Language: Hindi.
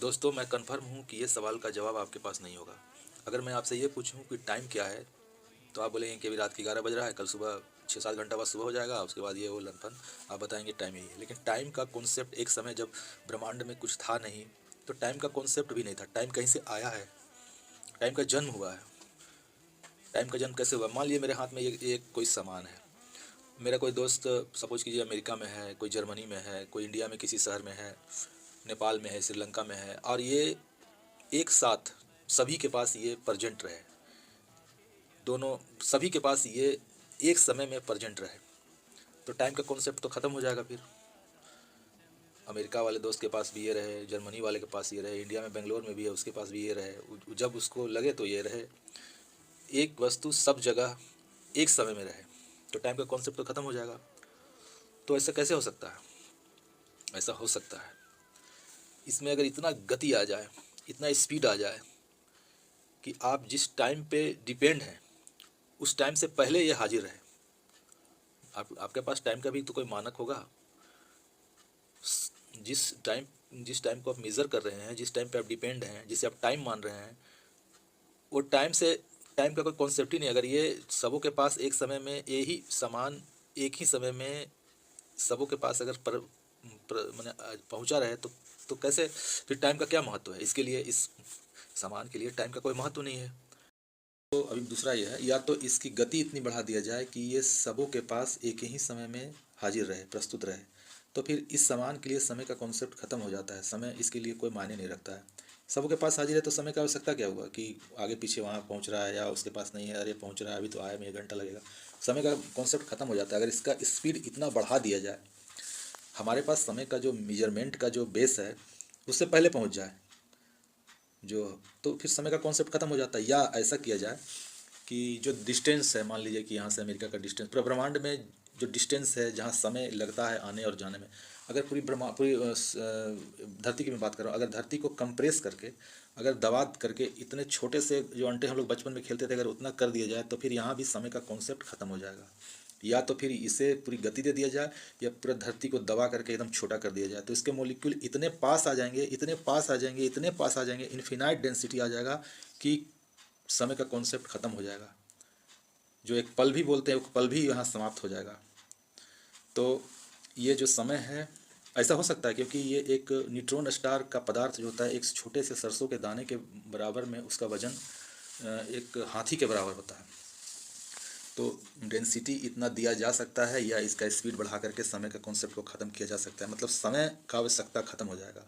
दोस्तों, मैं कन्फर्म हूँ कि ये सवाल का जवाब आपके पास नहीं होगा। अगर मैं आपसे ये पूछूँ कि टाइम क्या है, तो आप बोलेंगे कि अभी रात के 11 बज रहा है, कल सुबह 6-7 घंटा बाद सुबह हो जाएगा, उसके बाद ये वो लनफन आप बताएंगे टाइम यही है। लेकिन टाइम का कॉन्सेप्ट एक समय जब ब्रह्मांड में कुछ था नहीं, तो टाइम का कॉन्सेप्ट भी नहीं था। टाइम कहीं से आया है, टाइम का जन्म हुआ है। टाइम का जन्म कैसे हुआ? मान लीजिए मेरे हाथ में ये कोई सामान है। मेरा कोई दोस्त सपोज कीजिए अमेरिका में है, कोई जर्मनी में है, कोई इंडिया में किसी शहर में है, नेपाल में है, श्रीलंका में है, और ये एक साथ सभी के पास ये प्रेजेंट रहे, दोनों सभी के पास ये एक समय में प्रेजेंट रहे, तो टाइम का कॉन्सेप्ट तो ख़त्म हो जाएगा। फिर अमेरिका वाले दोस्त के पास भी ये रहे, जर्मनी वाले के पास ये रहे, इंडिया में बेंगलोर में भी है उसके पास भी ये रहे, जब उसको लगे तो ये रहे। एक वस्तु सब जगह एक समय में रहे, तो टाइम का कॉन्सेप्ट तो ख़त्म हो जाएगा। तो ऐसा कैसे हो सकता है? ऐसा हो सकता है इसमें अगर इतना गति आ जाए, इतना स्पीड आ जाए कि आप जिस टाइम पे डिपेंड हैं उस टाइम से पहले ये हाजिर है। आपके पास टाइम का भी तो कोई मानक होगा। जिस टाइम को आप मेज़र कर रहे हैं, जिस टाइम पे आप डिपेंड हैं, जिसे आप टाइम मान रहे हैं, वो टाइम का कोई कॉन्सेप्ट ही नहीं। अगर ये सबों के पास एक समय में यही सामान एक ही समय में सबों के पास अगर मैंने पहुंचा रहे, तो कैसे फिर टाइम का क्या महत्व है? इसके लिए, इस सामान के लिए टाइम का कोई महत्व नहीं है। तो अभी दूसरा ये है, या तो इसकी गति इतनी बढ़ा दिया जाए कि ये सबों के पास एक ही समय में हाजिर रहे, प्रस्तुत रहे, तो फिर इस सामान के लिए समय का कॉन्सेप्ट खत्म हो जाता है। समय इसके लिए कोई मायने नहीं रखता है। सबों के पास हाजिर है तो समय का आवश्यकता क्या हुआ कि आगे पीछे वहाँ पहुँच रहा है, या उसके पास नहीं है, अरे पहुँच रहा है, अभी तो आया में 1 घंटा लगेगा। समय का कॉन्सेप्ट खत्म हो जाता है। अगर इसका स्पीड इतना बढ़ा दिया जाए, हमारे पास समय का जो मेजरमेंट का जो बेस है उससे पहले पहुँच जाए जो, तो फिर समय का कॉन्सेप्ट खत्म हो जाता है। या ऐसा किया जाए कि जो डिस्टेंस है, मान लीजिए कि यहाँ से अमेरिका का डिस्टेंस, पूरा ब्रह्मांड में जो डिस्टेंस है, जहाँ समय लगता है आने और जाने में, अगर पूरी धरती की मैं बात कर रहा हूँ, अगर धरती को कंप्रेस करके, अगर दबा करके इतने छोटे से जो अंटे हम लोग बचपन में खेलते थे, अगर उतना कर दिया जाए, तो फिर यहाँ भी समय का कॉन्सेप्ट खत्म हो जाएगा। या तो फिर इसे पूरी गति दे दिया जाए, या पूरा धरती को दबा करके एकदम छोटा कर दिया जाए, तो इसके मॉलिक्यूल इतने पास आ जाएंगे, इतने पास आ जाएंगे, इतने पास आ जाएंगे, इन्फिनाइट डेंसिटी आ जाएगा कि समय का कॉन्सेप्ट खत्म हो जाएगा। जो एक पल भी बोलते हैं वो पल भी यहाँ समाप्त हो जाएगा। तो ये जो समय है, ऐसा हो सकता है क्योंकि ये एक न्यूट्रॉन स्टार का पदार्थ जो होता है, एक छोटे से सरसों के दाने के बराबर में उसका वजन एक हाथी के बराबर होता है। तो डेंसिटी इतना दिया जा सकता है, या इसका स्पीड बढ़ा करके समय का कॉन्सेप्ट को ख़त्म किया जा सकता है। मतलब समय का आवश्यकता ख़त्म हो जाएगा।